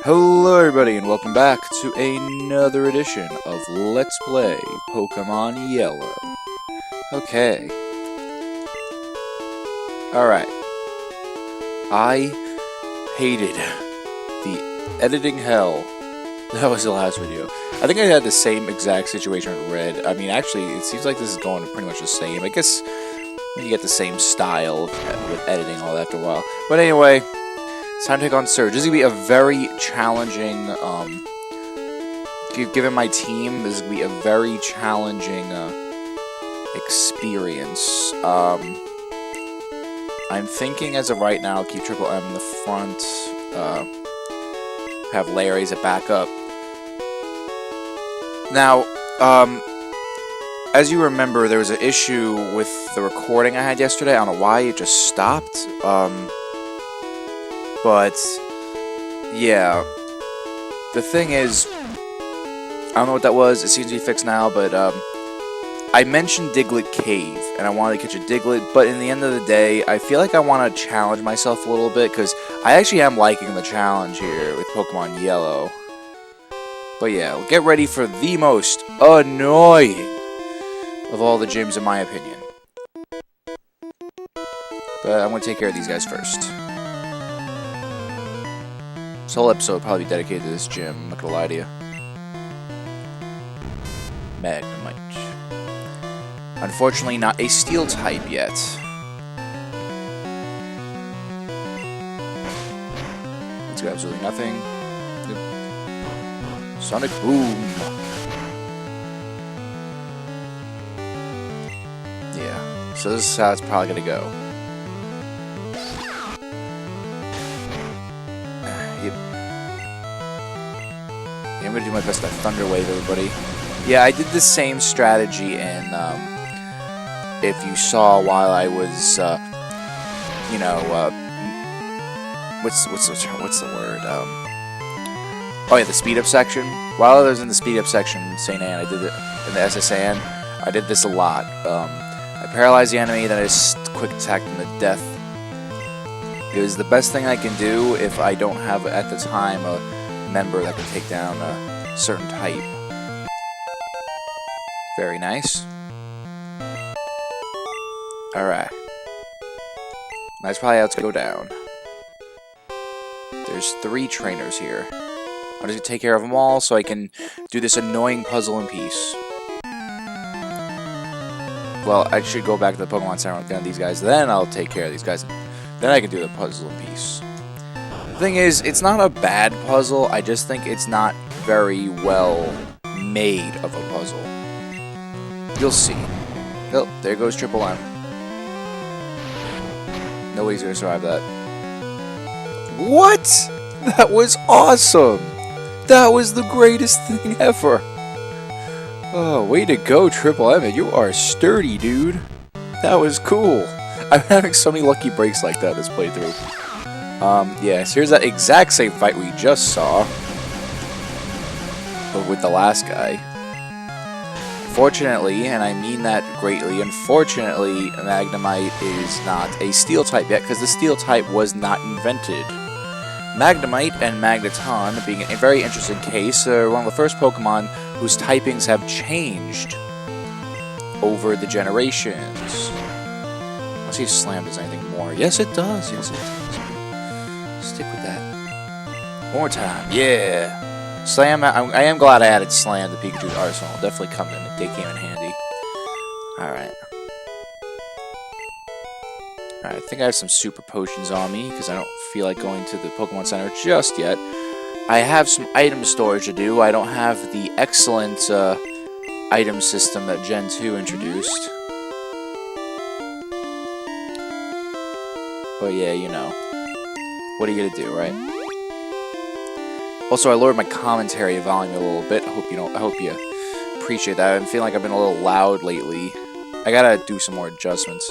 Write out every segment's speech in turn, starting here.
Hello everybody and welcome back to another edition of Let's Play Pokemon Yellow. Okay. Alright. I hated the editing hell. That was the last video. I think I had the same exact situation with Red. I mean, actually, it seems like this is going pretty much the same. I guess you get the same style with editing all that after a while. But anyway, it's time to take on Surge. This is going to be a very challenging, given my team, this is going to be a very challenging experience. I'm thinking as of right now, keep Triple M in the front, have Larry as a backup. Now, as you remember, there was an issue with the recording I had yesterday. I don't know why it just stopped. But yeah, the thing is, I don't know what that was. It seems to be fixed now. But I mentioned Diglett Cave, and I wanted to catch a Diglett. But in the end of the day, I feel like I want to challenge myself a little bit because I actually am liking the challenge here with Pokemon Yellow. But yeah, get ready for the most annoying of all the gyms, in my opinion. But I'm going to take care of these guys first. This whole episode will probably be dedicated to this gym, I'm not going to lie to you. Magnemite. Unfortunately, not a Steel type yet. Let's do absolutely nothing. Sonic Boom. Yeah, so this is how it's probably gonna go. Yep. Yeah, I'm gonna do my best to Thunder Wave everybody. Yeah, I did the same strategy, and if you saw while I was, you know, what's the word? Oh yeah, the speed up section. While I was in the speed up section in St. Anne, I did it in the SSN. I did this a lot. I paralyzed the enemy, then I just quick attacked them to death. It was the best thing I can do if I don't have at the time a member that can take down a certain type. Very nice. Alright. That's probably how it's gonna go down. There's 3 trainers here. I'm just going to take care of them all so I can do this annoying puzzle in peace. Well, I should go back to the Pokemon Center and get these guys, then I'll take care of these guys. Then I can do the puzzle in peace. The thing is, it's not a bad puzzle, I just think it's not very well made of a puzzle. You'll see. Oh, there goes Triple M. Nobody's going to survive that. What? That was awesome! That was the greatest thing ever! Oh, way to go, Triple M. You are sturdy, dude. That was cool. I'm having so many lucky breaks like that this playthrough. Yes, here's that exact same fight we just saw. But with the last guy. Fortunately, and I mean that greatly, unfortunately, Magnemite is not a Steel type yet, because the Steel type was not invented. Magnemite and Magneton, being a very interesting case, are one of the first Pokemon whose typings have changed over the generations. Let's see if Slam does anything more. Yes, it does. Yes, it does. Stick with that. One more time. Yeah. Slam. I am glad I added Slam to Pikachu's arsenal. Definitely they came in handy. Alright. Alright, I think I have some super potions on me, because I don't feel like going to the Pokemon Center just yet. I have some item storage to do. I don't have the excellent item system that Gen 2 introduced. But yeah, you know. What are you gonna do, right? Also, I lowered my commentary volume a little bit. I hope you appreciate that. I'm feeling like I've been a little loud lately. I gotta do some more adjustments.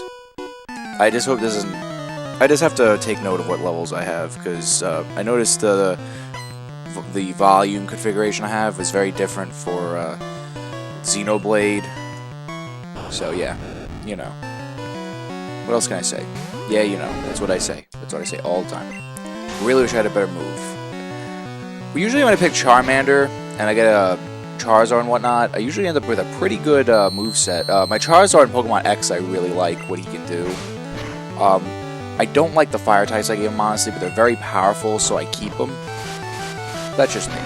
I just hope this isn't... I just have to take note of what levels I have, because I noticed the volume configuration I have is very different for Xenoblade. So yeah, you know. What else can I say? Yeah, you know, that's what I say. That's what I say all the time. Really wish I had a better move. Usually when I pick Charmander and I get a Charizard and whatnot, I usually end up with a pretty good moveset. My Charizard in Pokemon X, I really like what he can do. I don't like the fire types I gave him, honestly, but they're very powerful, so I keep them. That's just me.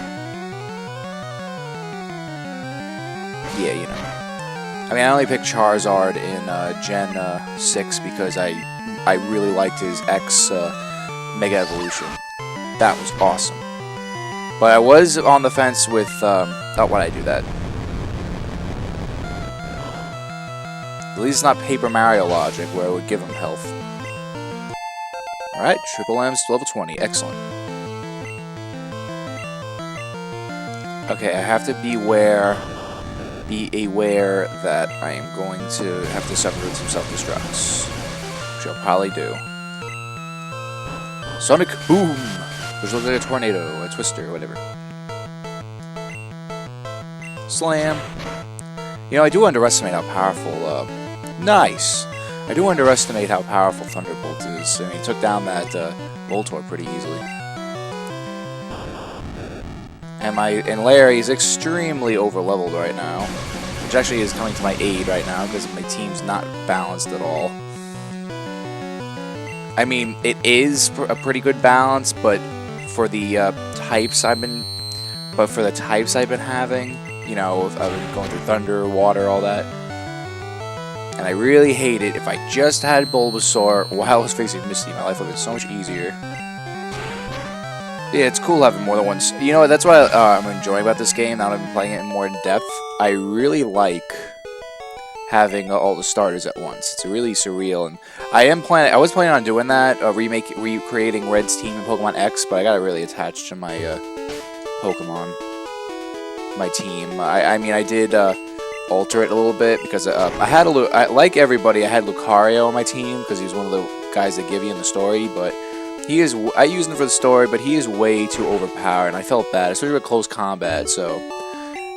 Yeah, you know. I mean, I only picked Charizard in Gen 6 because I really liked his X Mega Evolution. That was awesome. But I was on the fence with... oh, why'd I do that? At least it's not Paper Mario logic, where I would give him health. Alright, Triple M's to level 20. Excellent. Okay, I have to be aware that I am going to have to suffer with some self-destructs. Which I'll probably do. Sonic Boom! Which looks like a tornado, a twister, whatever. Slam. You know, I do underestimate how powerful, nice! I do underestimate how powerful Thunderbolt is. I mean, it took down that, Voltorb pretty easily. And Larry's extremely over-leveled right now. Which actually is coming to my aid right now, because my team's not balanced at all. I mean, it is a pretty good balance, but for the types I've been having, you know, I've been going through Thunder, Water, all that. And I really hate it. If I just had Bulbasaur while I was facing Misty, my life would have been so much easier. Yeah, it's cool having more than one. You know, that's what I'm enjoying about this game. Now that I've been playing it more in depth, I really like having all the starters at once. It's really surreal, and I was planning on doing that, recreating Red's team in Pokemon X, but I got really attached to my Pokemon, my team. I mean, I did alter it a little bit because I had like everybody, I had Lucario on my team because he was one of the guys that give you in the story, but I used him for the story, but he is way too overpowered, and I felt bad, especially with close combat. So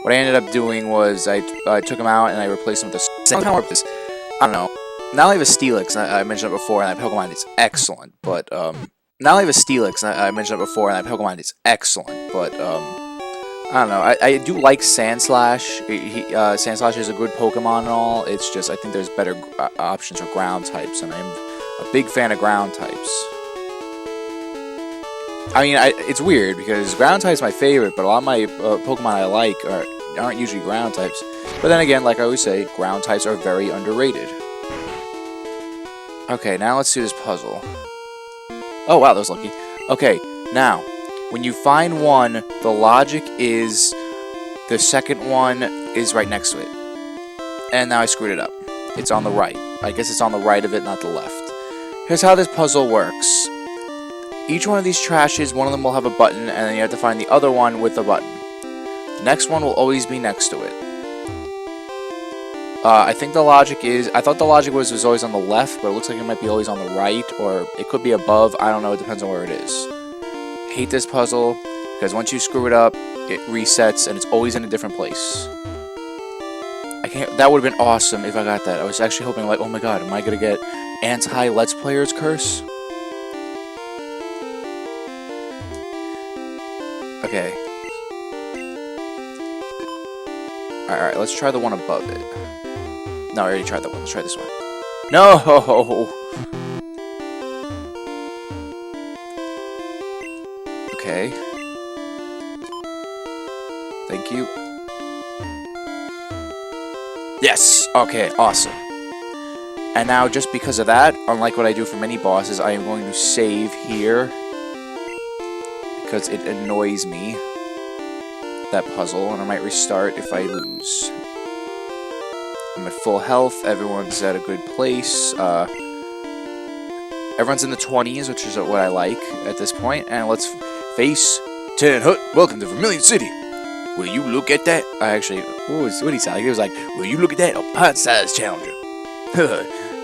what I ended up doing was I took him out and I replaced him with a I don't know. Not only have a Steelix, I mentioned it before, and that Pokemon is excellent, but not only have a Steelix, I mentioned it before, and that Pokemon is excellent, but I don't know. I do like Sandslash. Sandslash is a good Pokemon and all. It's just I think there's better options for ground types, and I'm a big fan of ground types. I mean, it's weird because ground type's my favorite, but a lot of my Pokemon I like aren't usually ground types. But then again, like I always say, ground types are very underrated. Okay, now let's do this puzzle. Oh wow, that was lucky. Okay, now, when you find one, the logic is the second one is right next to it. And now I screwed it up. It's on the right. I guess it's on the right of it, not the left. Here's how this puzzle works. Each one of these trashes, one of them will have a button, and then you have to find the other one with a button. The next one will always be next to it. I think the logic is... I thought the logic was always on the left, but it looks like it might be always on the right, or it could be above. I don't know. It depends on where it is. Hate this puzzle, because once you screw it up, it resets, and it's always in a different place. I can't... That would have been awesome if I got that. I was actually hoping, like, oh my god, am I going to get anti-Let's Players curse? Okay. Alright, let's try the one above it. No, I already tried that one. Let's try this one. No! Okay. Thank you. Yes! Okay, awesome. And now, just because of that, unlike what I do for many bosses, I am going to save here. Because it annoys me. That puzzle, and I might restart if I lose. I'm at full health, everyone's at a good place, everyone's in the 20s, which is what I like at this point, and let's face 10 Hut, welcome to Vermilion City. Will you look at that? What did he sound like? He was like, will you look at that? A pint-sized challenger.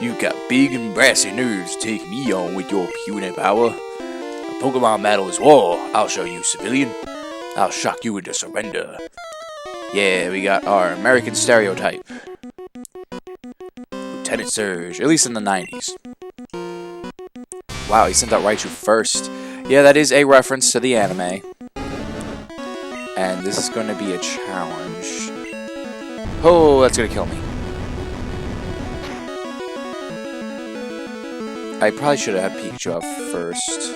You got big and brassy nerves to take me on with your puny power. A Pokemon battle is war, I'll show you, civilian. I'll shock you into surrender. Yeah, we got our American stereotype. Lieutenant Surge, at least in the 90s. Wow, he sent out Raichu first. Yeah, that is a reference to the anime. And this is going to be a challenge. Oh, that's going to kill me. I probably should have had Pikachu out first.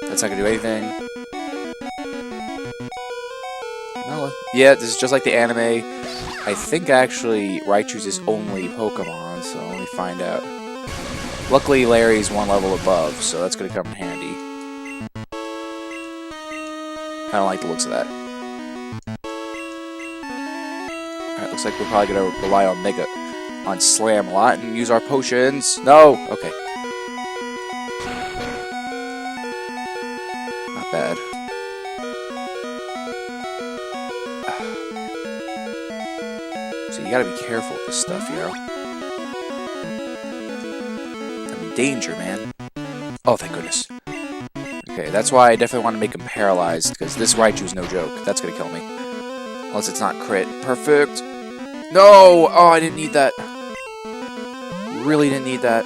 That's not going to do anything. No, yeah, this is just like the anime. I think actually Raichu's his only Pokemon, so let me find out. Luckily, Larry's one level above, so that's going to come in handy. I don't like the looks of that. Alright, looks like we're probably going to rely on Slam a lot and use our potions. No! Okay. Not bad. So you gotta be careful with this stuff, you know? I'm in danger, man. Oh, thank goodness. Okay, that's why I definitely want to make him paralyzed, because this Raichu's no joke. That's gonna kill me. Unless it's not crit. Perfect! No! Oh, I didn't need that. Really didn't need that.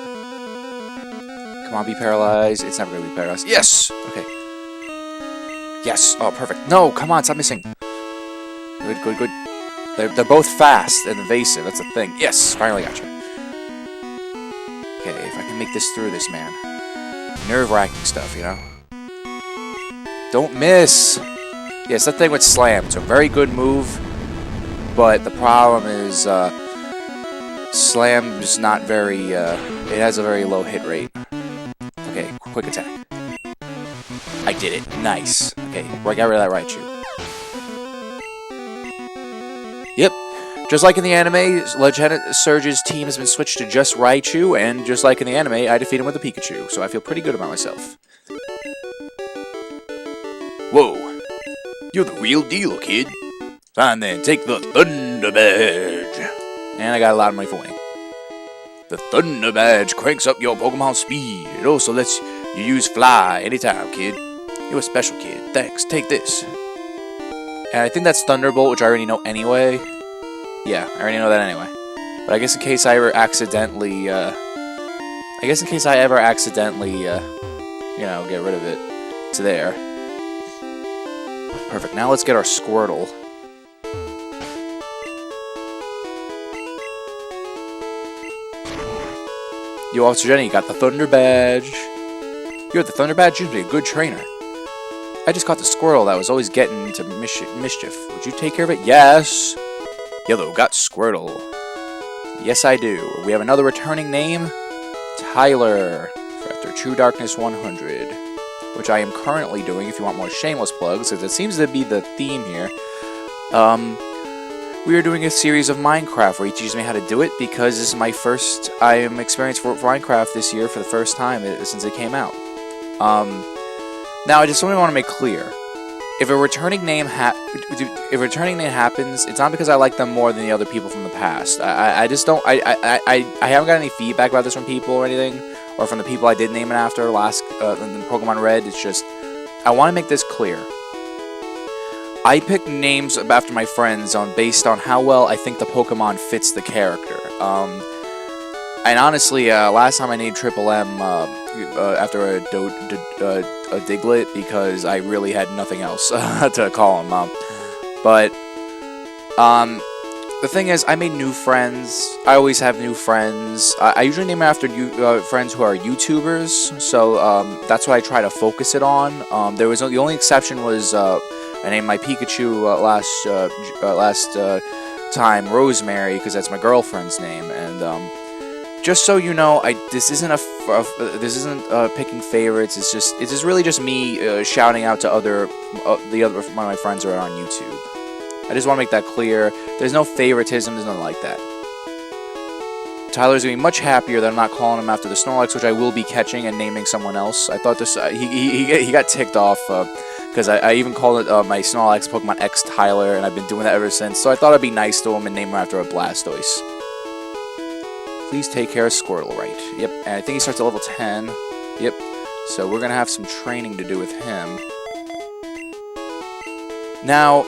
Come on, be paralyzed. It's never gonna be paralyzed. Yes! Okay. Yes! Oh, perfect. No! Come on, stop missing. Good, good, good. They're both fast and evasive. That's the thing. Yes! Finally got you. Okay, if I can make this through this, man. Nerve-wracking stuff, you know? Don't miss! Yes, that thing with Slam. It's a very good move. But the problem is, Slam is not very, it has a very low hit rate. Okay, quick attack. I did it. Nice. Okay, I got rid of that Raichu. Yep. Just like in the anime, Lieutenant Surge's team has been switched to just Raichu, and just like in the anime, I defeat him with a Pikachu, so I feel pretty good about myself. Whoa. You're the real deal, kid. Fine then, take the Thunder Badge. And I got a lot of money for winning. The Thunder Badge cranks up your Pokemon speed. It also lets you use Fly anytime, kid. You're a special kid. Thanks, take this. And I think that's Thunderbolt, which I already know anyway. Yeah, I already know that anyway. But I guess in case I ever accidentally, you know, get rid of it, it's there. Perfect. Now let's get our Squirtle. Yo, Officer Jenny, you got the Thunder Badge. You're the Thunder Badge? You'd be a good trainer. I just caught the Squirtle that was always getting into mischief. Would you take care of it? Yes. Yellow got Squirtle. Yes, I do. We have another returning name. Tyler. After True Darkness 100. Which I am currently doing if you want more shameless plugs, because it seems to be the theme here. We are doing a series of Minecraft where he teaches me how to do it, because this is my first, I am experienced for Minecraft this year for the first time since it came out. Now I just want to make clear, if a returning name happens, it's not because I like them more than the other people from the past. I just don't, I haven't got any feedback about this from people or anything, or from the people I did name it after in Pokemon Red. It's just, I want to make this clear. I pick names after my friends based on how well I think the Pokemon fits the character. And honestly, last time I named Triple M after a Diglett, because I really had nothing else to call him. But the thing is, I made new friends. I always have new friends. I usually name after friends who are YouTubers, so that's what I try to focus it on. The only exception was I named my Pikachu last time Rosemary, because that's my girlfriend's name. And just so you know, this isn't picking favorites. It's just really just me shouting out to one of my friends who are on YouTube. I just want to make that clear. There's no favoritism. There's nothing like that. Tyler's going to be much happier that I'm not calling him after the Snorlax, which I will be catching and naming someone else. I thought this. He got ticked off because I even called it my Snorlax Pokemon X Tyler, and I've been doing that ever since. So I thought I'd be nice to him and name him after a Blastoise. Please take care of Squirtle, right? Yep. And I think he starts at level 10. Yep. So we're gonna have some training to do with him. Now,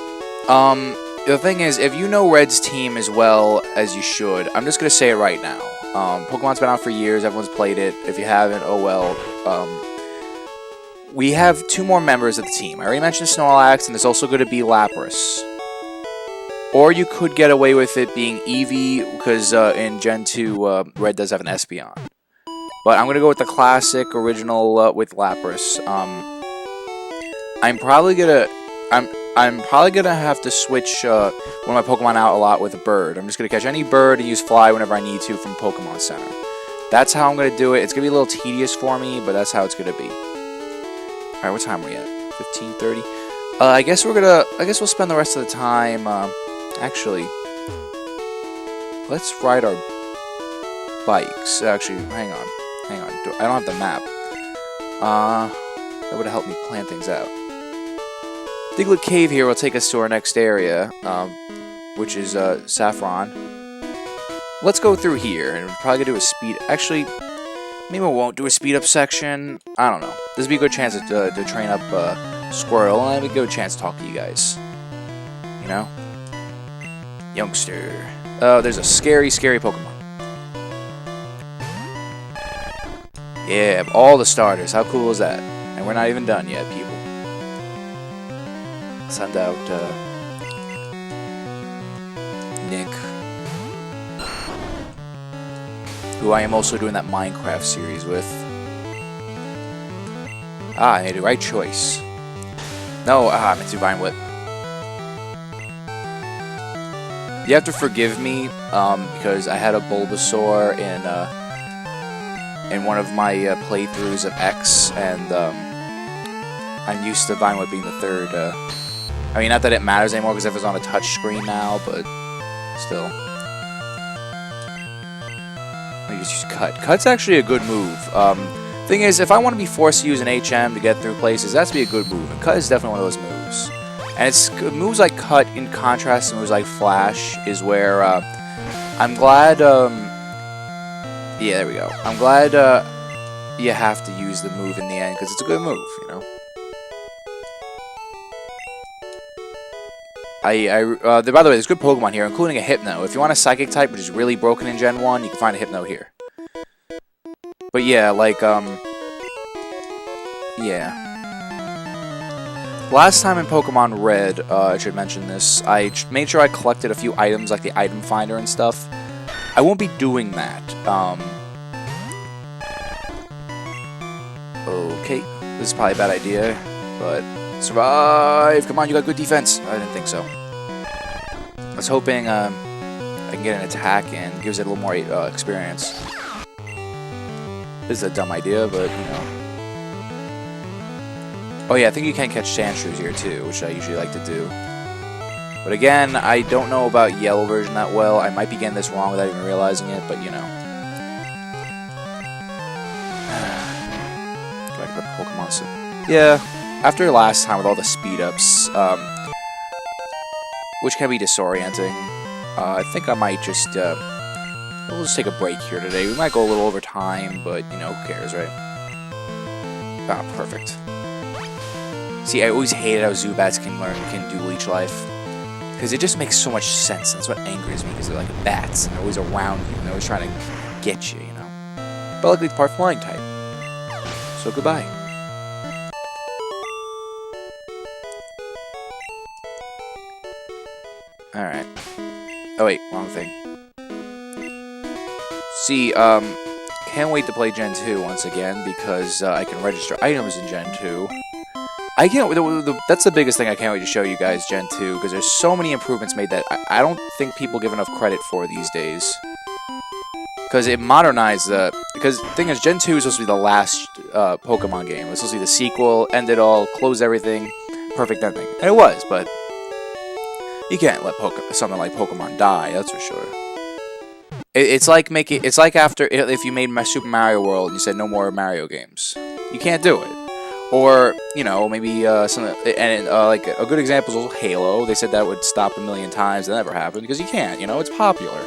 the thing is, if you know Red's team as well as you should, I'm just gonna say it right now. Pokemon's been out for years, everyone's played it. If you haven't, oh well. we have 2 more members of the team. I already mentioned Snorlax, and there's also going to be Lapras. Or you could get away with it being Eevee, because in Gen 2, Red does have an Espeon. But I'm going to go with the classic original with Lapras. I'm probably gonna have to switch one of my Pokemon out a lot with a bird. I'm just gonna catch any bird and use Fly whenever I need to from Pokemon Center. That's how I'm gonna do it. It's gonna be a little tedious for me, but that's how it's gonna be. All right, what time are we at? 15:30. I guess we'll spend the rest of the time. Actually, let's ride our bikes. Actually, hang on. I don't have the map. That would have helped me plan things out. Diglett Cave here will take us to our next area, which is Saffron. Let's go through here, and we're probably gonna do a speed. Actually, maybe we won't do a speed up section. I don't know. This would be a good chance to train up Squirrel, and it'd be a good chance to talk to you guys. You know, youngster. There's a scary Pokemon. Yeah, all the starters. How cool is that? And we're not even done yet, people. Send out Nick, who I am also doing that Minecraft series with. I made the right choice. No, I meant to Vine Whip. You have to forgive me because I had a Bulbasaur in one of my playthroughs of X, and I'm used to Vine Whip being the third. I mean, not that it matters anymore because it's on a touch screen now, but still. I just use Cut. Cut's actually a good move. Thing is, if I want to be forced to use an HM to get through places, that's to be a good move. And Cut is definitely one of those moves. And it's moves like Cut, in contrast to moves like Flash, is where I'm glad. Yeah, there we go. I'm glad you have to use the move in the end because it's a good move, you know. By the way, there's good Pokemon here, including a Hypno. If you want a Psychic type, which is really broken in Gen 1, you can find a Hypno here. But yeah, like, yeah. Last time in Pokemon Red, I should mention this, I made sure I collected a few items, like the item finder and stuff. I won't be doing that. Okay, this is probably a bad idea, but survive! Come on, you got good defense. I didn't think so. I was hoping I can get an attack and gives it a little more experience. This is a dumb idea, but you know. Oh yeah, I think you can catch Sandshrews here too, which I usually like to do. But again, I don't know about Yellow version that well. I might be getting this wrong without even realizing it, but you know. Go back to the Pokemon Center. Yeah, after last time with all the speed ups, which can be disorienting, I think I might just, we'll just take a break here today. We might go a little over time, but you know, who cares, right? Ah, perfect. See, I always hated how Zubats can do Leech Life. Because it just makes so much sense. That's what angers me, because they're like bats, and they're always around you, and they're always trying to get you, you know? But luckily, it's part flying type. So goodbye. Alright. Oh wait, wrong thing. See, can't wait to play Gen 2 once again, because I can register items in Gen 2. I can't. That's the biggest thing I can't wait to show you guys Gen 2, because there's so many improvements made that I don't think people give enough credit for these days. Because it modernized the... Because the thing is, Gen 2 is supposed to be the last Pokemon game. It was supposed to be the sequel, end it all, close everything, perfect ending. And it was, but... You can't let something like Pokemon die, that's for sure. It's like after... If you made Super Mario World and you said no more Mario games. You can't do it. Or, you know, maybe something, and like a good example is also Halo. They said that would stop a million times. That never happened because you can't. You know, it's popular.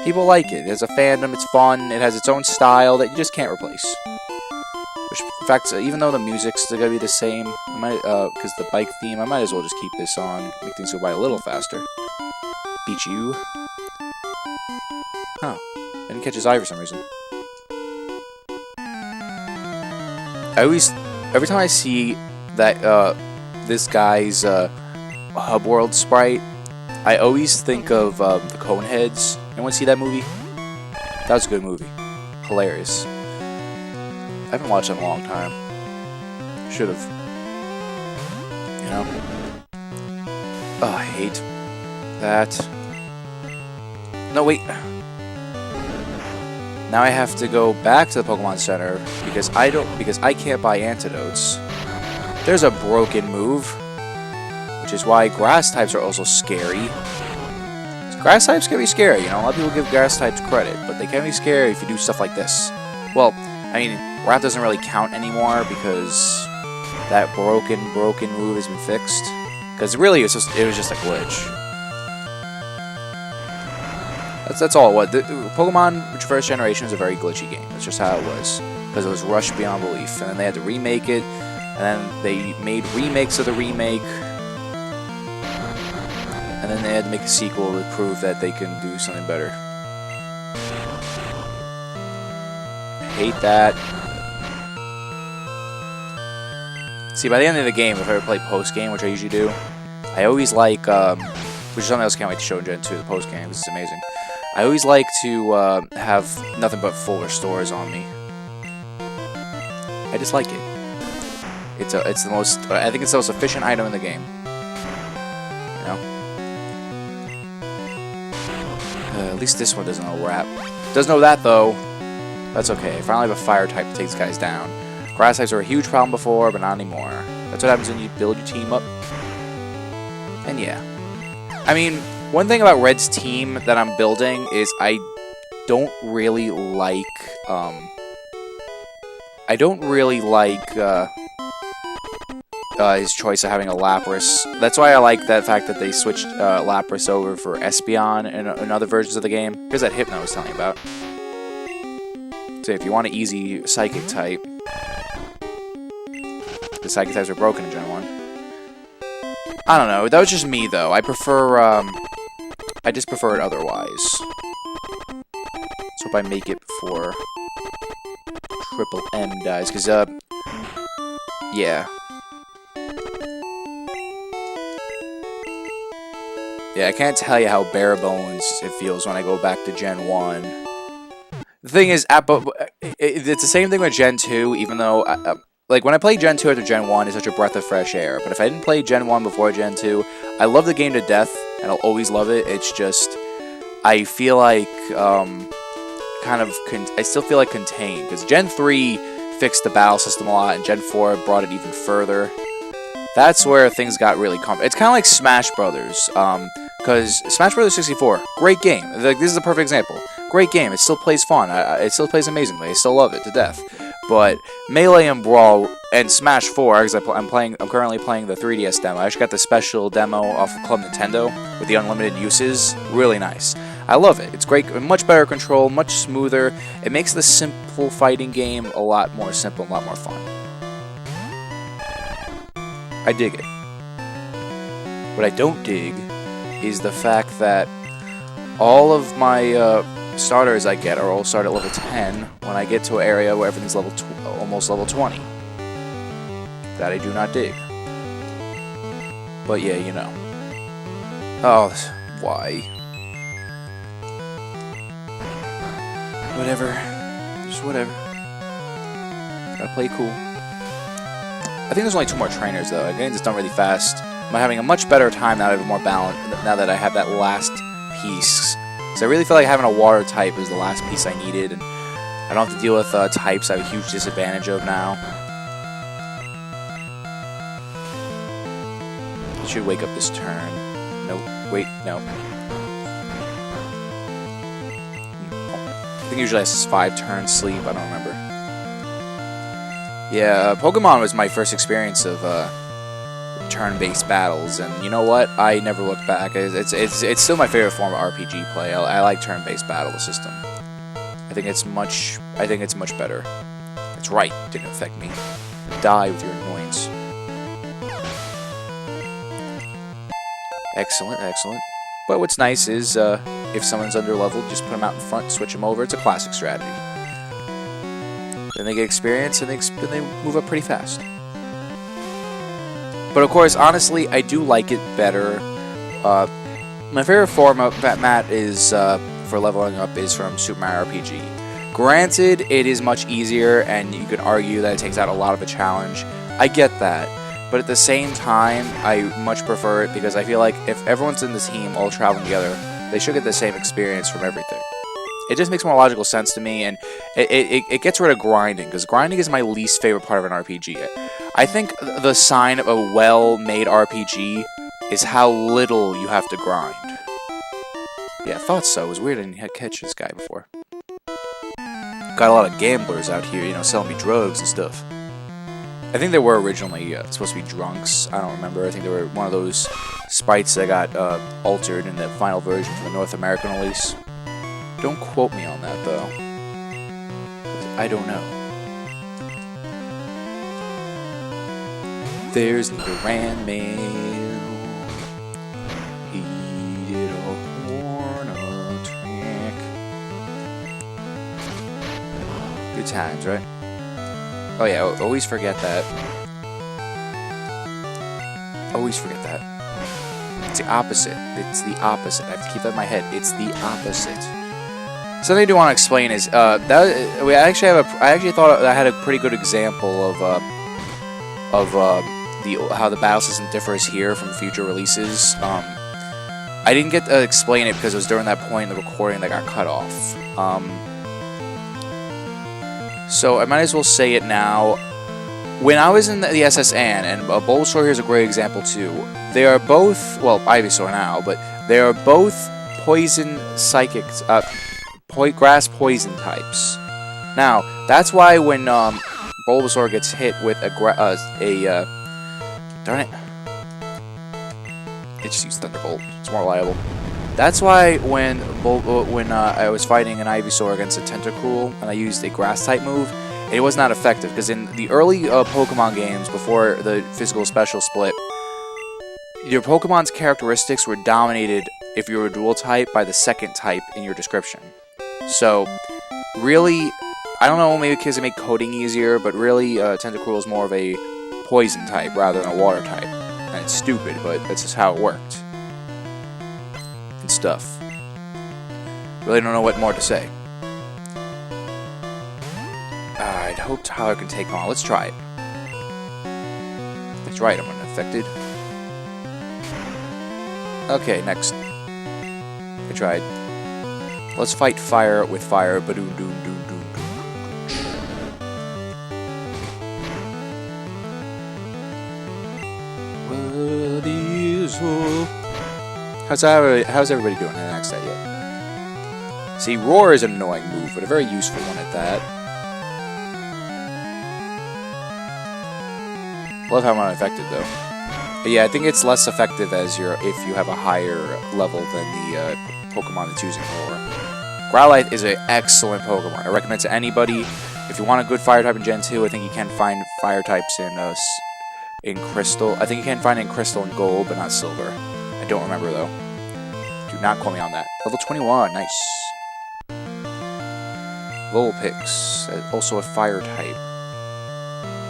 People like it. There's a fandom. It's fun. It has its own style that you just can't replace. Which, in fact, even though the music's gonna be the same, I might, because the bike theme, I might as well just keep this on, make things go by a little faster. Beat you. Huh? I didn't catch his eye for some reason. I always every time I see that this guy's Hub World sprite, I always think of the Coneheads. Anyone see that movie? That was a good movie. Hilarious. I haven't watched it in a long time. Should have. You know? Oh, I hate that. No, wait. Now I have to go back to the Pokemon Center because I can't buy antidotes. There's a broken move, which is why grass types are also scary. Grass types can be scary, you know, a lot of people give grass types credit, but they can be scary if you do stuff like this. Well, I mean, Wrath doesn't really count anymore because that broken move has been fixed. Because really, it was just a glitch. That's all it was. Pokemon first generation was a very glitchy game. That's just how it was. Because it was rushed beyond belief. And then they had to remake it. And then they made remakes of the remake. And then they had to make a sequel to prove that they can do something better. I hate that. See, by the end of the game, if I ever play post-game, which I usually do, I always like, which is something else I can't wait to show in Gen 2, the post-game, this is amazing. I always like to have nothing but full restores on me. I just like it. It's the most, I think it's the most efficient item in the game. You know? At least this one doesn't know Wrap. Does know that, though. That's okay. I finally have a fire type to take these guys down. Grass types were a huge problem before, but not anymore. That's what happens when you build your team up. And yeah. I mean, one thing about Red's team that I'm building is I don't really like, his choice of having a Lapras. That's why I like that fact that they switched Lapras over for Espeon in other versions of the game. Here's that Hypno I was telling you about. So if you want an easy Psychic type, the Psychic types are broken in Gen 1. I don't know, that was just me though. I prefer, I just prefer it otherwise. So if I make it for Triple M dies, because, yeah. Yeah, I can't tell you how bare bones it feels when I go back to Gen 1. The thing is, it's the same thing with Gen 2, even though, like, when I play Gen 2 after Gen 1, it's such a breath of fresh air. But if I didn't play Gen 1 before Gen 2, I love the game to death, and I'll always love it. It's just, I feel like, I still feel like contained. Because Gen 3 fixed the battle system a lot, and Gen 4 brought it even further. That's where things got really complicated. It's kind of like Smash Brothers, because Smash Brothers 64, great game. Like, this is a perfect example. Great game. It still plays fun. It still plays amazingly. I still love it to death. But Melee and Brawl and Smash 4, because I'm currently playing the 3DS demo. I actually got the special demo off of Club Nintendo with the unlimited uses. Really nice. I love it. It's great. Much better control, much smoother. It makes the simple fighting game a lot more simple, a lot more fun. I dig it. What I don't dig is the fact that all of my starters I get are all start at level 10 when I get to an area where everything's almost level 20. That I do not dig. But yeah, you know. Oh, why? Whatever. Just whatever. Gotta play cool. I think there's only 2 more trainers though. Getting this done really fast. I'm having a much better time now that I have more balance. Now that I have that last piece. So I really feel like having a water type is the last piece I needed, and I don't have to deal with types I have a huge disadvantage of now. I should wake up this turn. Nope. Wait, no. I think usually it's 5 turns sleep. I don't remember. Yeah, Pokemon was my first experience of turn-based battles, and you know what? I never looked back. It's still my favorite form of RPG play. I like turn-based battle system. I think it's much better. It's right. It didn't affect me. Die with your annoyance. Excellent, excellent. But what's nice is if someone's underleveled, just put them out in front, switch them over. It's a classic strategy. Then they get experience, and they move up pretty fast. But of course, honestly, I do like it better. My favorite form of mat is for leveling up is from Super Mario RPG. Granted, it is much easier, and you could argue that it takes out a lot of the challenge. I get that. But at the same time, I much prefer it because I feel like if everyone's in the team all traveling together, they should get the same experience from everything. It just makes more logical sense to me, and it gets rid of grinding, because grinding is my least favorite part of an RPG. I think the sign of a well-made RPG is how little you have to grind. Yeah, I thought so. It was weird I didn't catch this guy before. Got a lot of gamblers out here, you know, selling me drugs and stuff. I think they were originally supposed to be drunks. I don't remember. I think they were one of those sprites that got altered in the final version for the North American release. Don't quote me on that, though. I don't know. There's the Ran Man. He did a horn attack. Good times, right? Oh yeah, always forget that. Always forget that. It's the opposite. It's the opposite. I have to keep that in my head. It's the opposite. Something I do want to explain is I actually thought I had a pretty good example of how the battle system differs here from future releases. I didn't get to explain it because it was during that point in the recording that got cut off. So I might as well say it now. When I was in the SSN, and Bulbasaur here is a great example too, they are both, well, Ivysaur now, but they are both poison psychics, grass poison types. Now, that's why when Bulbasaur gets hit with darn it, it just used Thunderbolt. It's more reliable. That's why when I was fighting an Ivysaur against a Tentacruel and I used a Grass-type move, it was not effective, because in the early Pokemon games, before the physical special split, your Pokemon's characteristics were dominated, if you were a Dual-type, by the second type in your description. So, really, I don't know, maybe because they make coding easier, but really, Tentacruel is more of a Poison type rather than a Water type. And it's stupid, but that's just how it worked. Stuff. Really don't know what more to say. I'd hope Tyler can take on. Let's try it. That's right, I'm unaffected. Okay, next. I tried. Let's fight fire with fire. Ba-doom doom doom doom doom. What is hope? How's everybody doing? I haven't asked that yet. See, Roar is an annoying move, but a very useful one at that. Love how I'm unaffected, though. But yeah, I think it's less effective as if you have a higher level than the Pokemon that's using Roar. Growlithe is an excellent Pokemon. I recommend it to anybody. If you want a good Fire type in Gen 2, I think you can find Fire types in Crystal. I think you can find it in Crystal and Gold, but not Silver. I don't remember, though. Do not quote me on that. Level 21, nice. Vulpix, also a fire type.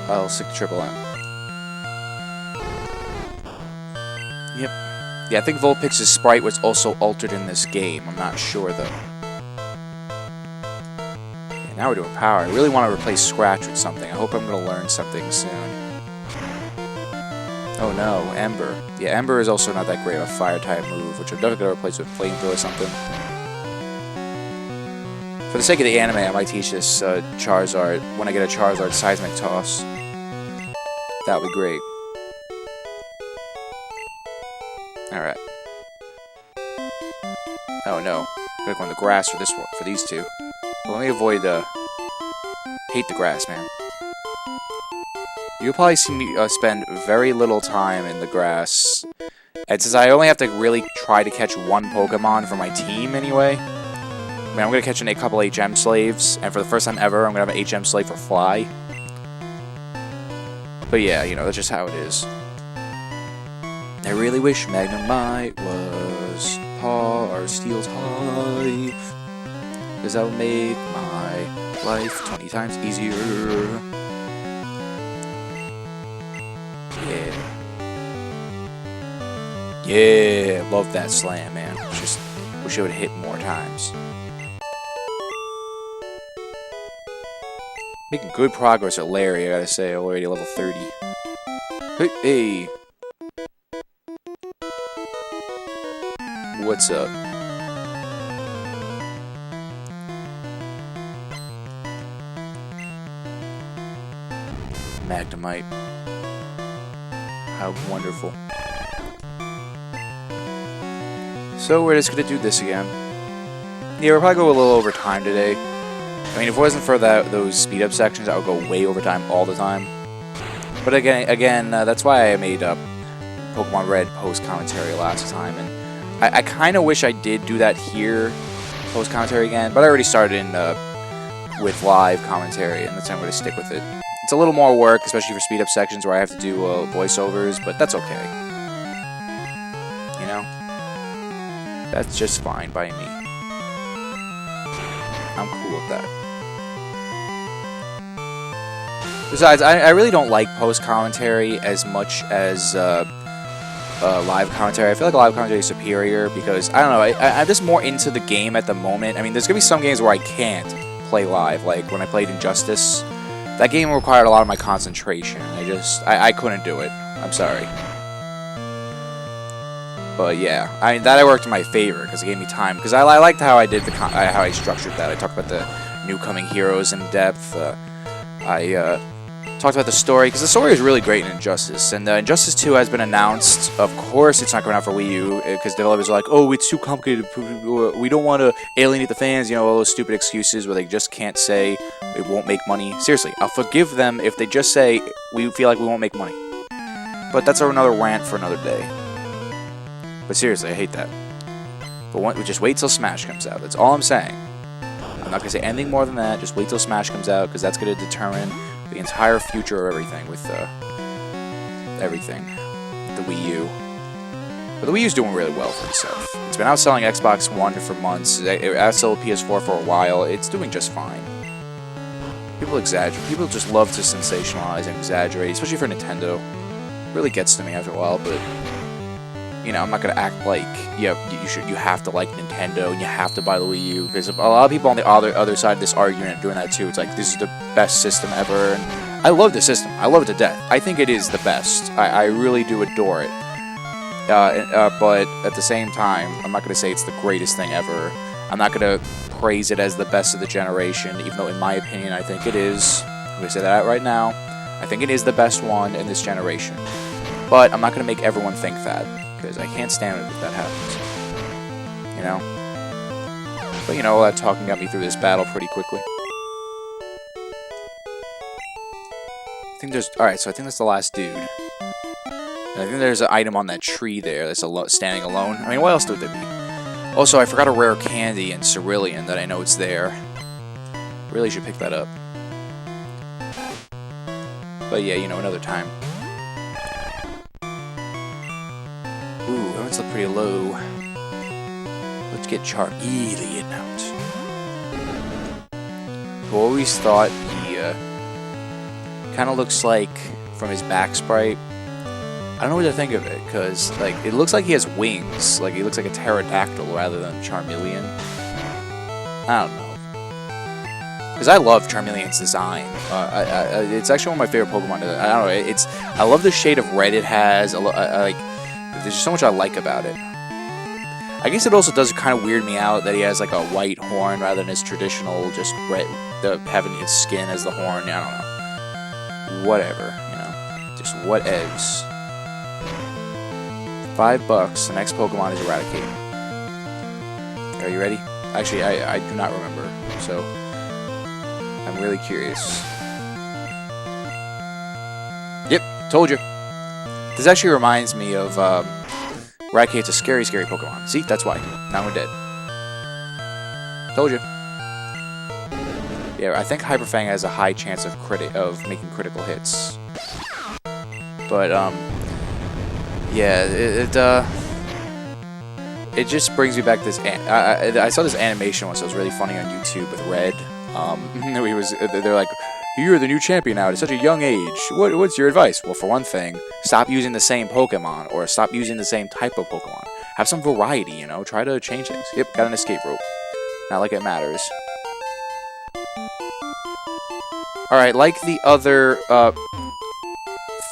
I'll stick to Triple M. Yep. Yeah, I think Vulpix's sprite was also altered in this game. I'm not sure, though. Yeah, now we're doing power. I really want to replace Scratch with something. I hope I'm going to learn something soon. Oh no, Ember. Yeah, Ember is also not that great of a fire-type move, which I'm definitely going to replace with Flamethrower or something. For the sake of the anime, I might teach this Charizard when I get a Charizard Seismic Toss. That would be great. Alright. Oh no. I'm going to go on the grass for this one, for these two. Well, let me avoid hate the grass, man. You'll probably see me spend very little time in the grass. And since I only have to really try to catch one Pokemon for my team anyway, I mean, I'm going to catch a couple HM slaves, and for the first time ever, I'm going to have an HM slave for Fly. But yeah, you know, that's just how it is. I really wish Magnemite was our Steel type, because that would make my life 20 times easier. Yeah. Yeah, love that slam, man. Just wish it would hit more times. Making good progress at Larry, I gotta say. Already level 30. Hey! What's up? Magnemite. How wonderful. So we're just gonna do this again. Yeah, we'll probably go a little over time today. I mean, if it wasn't for those speed up sections, I would go way over time all the time. But again, that's why I made Pokemon Red post commentary last time, and I kind of wish I did do that here post commentary again. But I already started in with live commentary, and that's why I'm going to stick with it. It's a little more work, especially for speed up sections where I have to do voiceovers, but that's okay. You know, that's just fine by me. I'm cool with that. Besides, I really don't like post-commentary as much as live commentary. I feel like live commentary is superior because, I don't know, I'm just more into the game at the moment. I mean, there's going to be some games where I can't play live, like when I played Injustice. That game required a lot of my concentration. I couldn't do it. I'm sorry. But yeah, I mean, that worked in my favor because it gave me time. Because I liked how I did how I structured that. I talked about the new coming heroes in depth. I talked about the story, because the story is really great in Injustice, and Injustice 2 has been announced. Of course it's not coming out for Wii U, because developers are like, oh, it's too complicated, we don't want to alienate the fans, you know, all those stupid excuses where they just can't say it won't make money. Seriously, I'll forgive them if they just say, we feel like we won't make money. But that's another rant for another day. But seriously, I hate that. But just wait till Smash comes out, that's all I'm saying. I'm not going to say anything more than that, just wait till Smash comes out, because that's going to determine the entire future of everything with everything. The Wii U. But the Wii U's doing really well for itself. It's been outselling Xbox One for months. It outsold PS4 for a while. It's doing just fine. People exaggerate. People just love to sensationalize and exaggerate, especially for Nintendo. It really gets to me after a while, but you know, I'm not gonna act like you have to like Nintendo and you have to buy the Wii U, because a lot of people on the other side of this argument are doing that too. It's like, this is the best system ever, and I love the system. I love it to death. I think it is the best. I really do adore it. But at the same time, I'm not gonna say it's the greatest thing ever. I'm not gonna praise it as the best of the generation, even though in my opinion I think it is. I'm gonna say that right now. I think it is the best one in this generation. But I'm not gonna make everyone think that, because I can't stand it if that happens. You know? But you know, all that talking got me through this battle pretty quickly. I think there's... Alright, so I think that's the last dude. And I think there's an item on that tree there that's standing alone. I mean, what else would there be? Also, I forgot a rare candy in Cerulean that I know it's there. Really should pick that up. But yeah, you know, another time. Ooh, that one's look pretty low. Let's get Charmeleon out. I've always thought he kind of looks like, from his back sprite, I don't know what to think of it, because like it looks like he has wings, like he looks like a pterodactyl rather than Charmeleon. I don't know, because I love Charmeleon's design. It's actually one of my favorite Pokemon. I don't know. I love the shade of red it has. There's just so much I like about it. I guess it also does kind of weird me out that he has like a white horn rather than his traditional just red, having his skin as the horn. I don't know. Whatever, you know, just whatevs. $5. The next Pokemon is Eradicate. Are you ready? Actually, I do not remember, so I'm really curious. Yep, told you. This actually reminds me of Eradicate's a scary, scary Pokemon. See, that's why. Now we're dead. Told you. Yeah, I think Hyperfang has a high chance of making critical hits. But yeah, it just brings me back to this. I saw this animation once that was really funny on YouTube with Red. They're like, You're the new champion now at such a young age. What's your advice? Well, for one thing, stop using the same Pokemon, or stop using the same type of Pokemon. Have some variety, you know? Try to change things. Yep, got an escape rope. Not like it matters. Alright, like the other,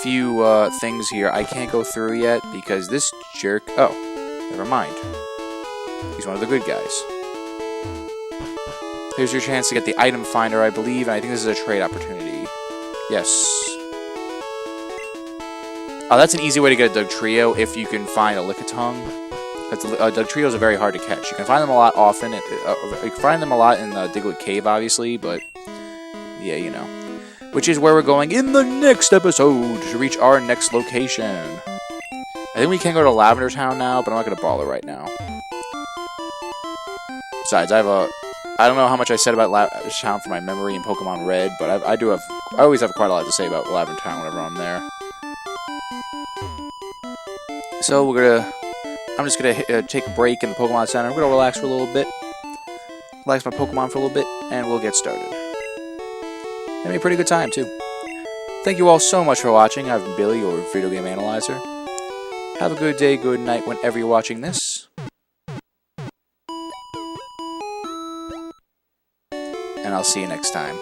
few, things here, I can't go through yet, because this jerk... Oh, never mind. He's one of the good guys. Here's your chance to get the item finder, I believe, and I think this is a trade opportunity. Yes. Oh, that's an easy way to get a Dugtrio if you can find a Lickitung. Dugtrios are very hard to catch. You can find them a lot often. You can find them a lot in the Diglett Cave, obviously, but yeah, you know. Which is where we're going in the next episode to reach our next location. I think we can go to Lavender Town now, but I'm not going to bother right now. Besides, I don't know how much I said about Lavender Town from my memory in Pokemon Red, but I always have quite a lot to say about Lavender Town whenever I'm there. So I'm just gonna take a break in the Pokemon Center. I'm gonna relax for a little bit, relax my Pokemon for a little bit, and we'll get started. It'll be a pretty good time too. Thank you all so much for watching. I've been Billy, your video game analyzer. Have a good day, good night, whenever you're watching this. And I'll see you next time.